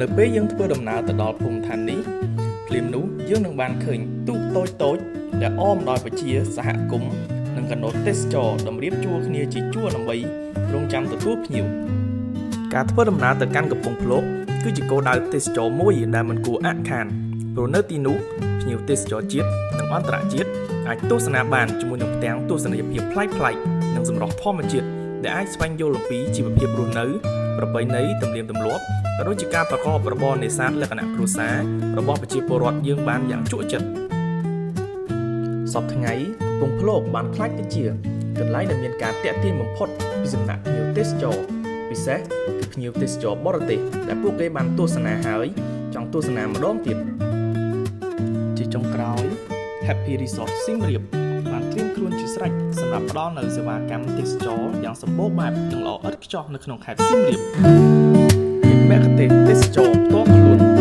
នៅពេលយើងធ្វើដំណើរទៅដល់ភូមិឋាននេះភ្លាមនោះយើងនឹងបានឃើញទូកតូចៗដែលអមដោយប្រជាសហគមន៍និងកាណូតទេសចរតម្រៀបជួរគ្នាជាជួរដើម្បីរងចាំទទួលភ្ញៀវការធ្វើដំណើរទៅកាន់កំពង់ភ្លុកគឺជាគោលដៅទេសចរមួយដែលមិនគួរអាក់ខានព្រោះនៅទីនោះភ្ញៀវទេសចរជាតិនិងអន្តរជាតិអាចទស្សនាបានជាមួយនឹងផ្ទាំងទស្សនីយភាពប្លែកៗនិងសម្រស់ធម្មជាតិដែលអាចស្វែងយល់អំពីជីវភាពរស់នៅប្រពៃណីទំនៀមទម្លាប់ក៏ដូចជាការប្រកបរបរនេសាទលក្ខណៈគ្រួសាររបស់ប្រជាពលរដ្ឋយើងបានយ៉ាងជក់ចិត្តសប្តាហ៍ថ្ងៃកំពង់ភ្លុកបានខ្លាចទៅជាកន្លែងដែលមានការទាក់ទាញបំផុតពីសំណាក់ភ្ញៀវទេសចរពិសេសគឺភ្ញៀវទេសចរបរទេសដែលពួកគេបានទស្សនាហើយចង់ទស្សនាម្ដងទៀតជាចុងក្រោយ Happy Resort សៀមរាបបានត្រៀមខ្លួនជាស្រេចសម្រាប់ផ្ដល់នូវសេវាកម្មទេសចរយ៉ាងសម្បូរបែបនិងល្អឥតខ្ចោះនៅក្នុងខេត្តសៀមរាបមានមគ្គុទ្ទេសក៍ទេសចរផ្ទាល់ខ្លួន